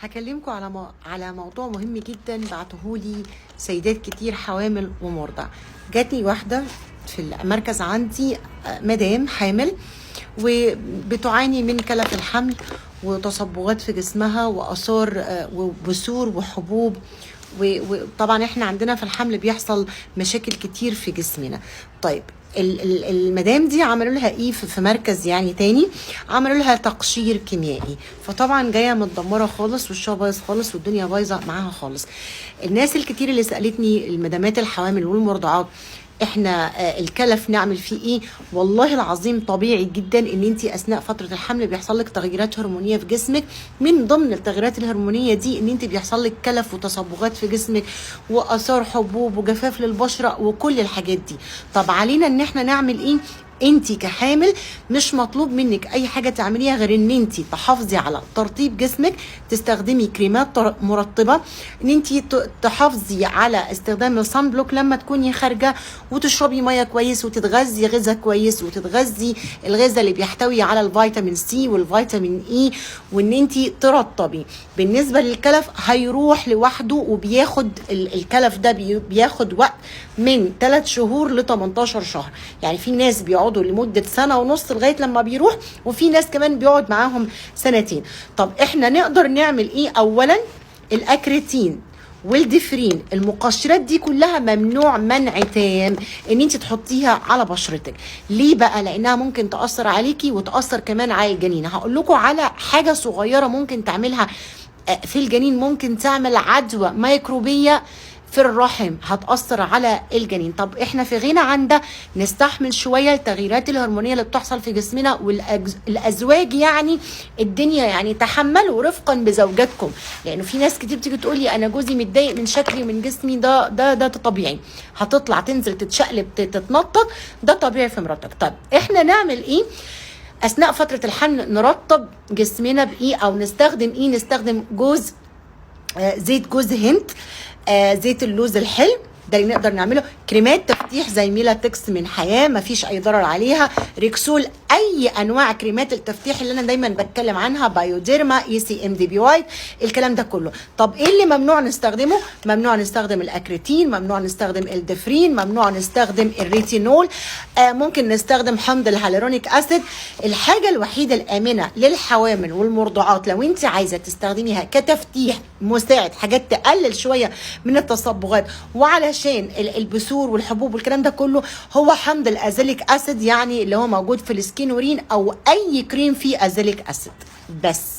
هكلمكم على موضوع مهم جدا بعتهولي سيدات كتير حوامل ومرضع. جاتني واحدة في المركز عندي مدام حامل وبتعاني من كلف الحمل وتصبغات في جسمها وآثار وبثور وحبوب، وطبعا احنا عندنا في الحمل بيحصل مشاكل كتير في جسمنا. طيب المدام دي عملوا لها ايه في مركز يعني تاني؟ عملوا لها تقشير كيميائي، فطبعا جايه متدمره خالص والشا بايظ خالص والدنيا بايظه معاها خالص. الناس الكتير اللي سالتني المدامات الحوامل والمرضعات احنا الكلف نعمل فيه ايه؟ والله العظيم طبيعي جدا ان انت اثناء فتره الحمل بيحصل لك تغيرات هرمونيه في جسمك. من ضمن التغيرات الهرمونيه دي ان انت بيحصل لك كلف وتصبغات في جسمك واثار حبوب وجفاف للبشره وكل الحاجات دي. طب علينا ان احنا نعمل ايه؟ انت كحامل مش مطلوب منك اي حاجه تعمليها غير ان انت تحافظي على ترطيب جسمك، تستخدمي كريمات مرطبه، ان انت تحافظي على استخدام الصن بلوك لما تكوني خارجه، وتشربي ميه كويس، وتتغذي غذاء كويس، وتتغذي الغذاء اللي بيحتوي على الفيتامين سي والفيتامين اي، وان انت ترطبي. بالنسبه للكلف هيروح لوحده، وبياخد الكلف ده بياخد وقت من 3 شهور ل 18 شهر. يعني في ناس بيقعدوا لمده سنه ونص لغايه لما بيروح، وفي ناس كمان بيقعد معاهم سنتين. طب احنا نقدر نعمل ايه؟ اولا الاكريتين والديفرين، المقشرات دي كلها ممنوع منع تام ان انت تحطيها على بشرتك. ليه بقى؟ لانها ممكن تاثر عليكي وتاثر كمان على الجنين. هقول لكم على حاجه صغيره ممكن تعملها في الجنين، ممكن تعمل عدوى ميكروبيه في الرحم هتأثر على الجنين. طب احنا في غنى عن ده، نستحمل شوية التغييرات الهرمونية اللي بتحصل في جسمنا. والأزواج يعني الدنيا يعني تحملوا رفقا بزوجاتكم، لأنه في ناس كتير بتيجي تقول لي أنا جوزي متضايق من شكلي ومن جسمي. ده طبيعي، هتطلع تنزل تتشقلب تتنطط، ده طبيعي في مراتك. طب احنا نعمل ايه أثناء فترة الحمل؟ نرطب جسمنا بإيه؟ أو نستخدم إيه؟ نستخدم زيت جوز هند، زيت اللوز الحلو، ده اللي نقدر نعمله. كريمات تفتيح زي ميلاتكس من حياه، مفيش اي ضرر عليها. ريكسول، اي انواع كريمات التفتيح اللي انا دايما بتكلم عنها، بايوديرما، ECMDB وايت، الكلام ده كله. طب ايه اللي ممنوع نستخدمه؟ ممنوع نستخدم الاكريتين، ممنوع نستخدم الدفرين، ممنوع نستخدم الريتينول، ممكن نستخدم حمض الهالورونيك اسيد. الحاجه الوحيده الامنه للحوامل والمرضعات لو انت عايزه تستخدميها كتفتيح مساعد، حاجات تقلل شويه من التصبغات وعلشان البثور والحبوب والكلام ده كله، هو حمض الازيليك اسيد، يعني اللي هو موجود في السكينورين او اي كريم فيه ازيليك اسيد بس.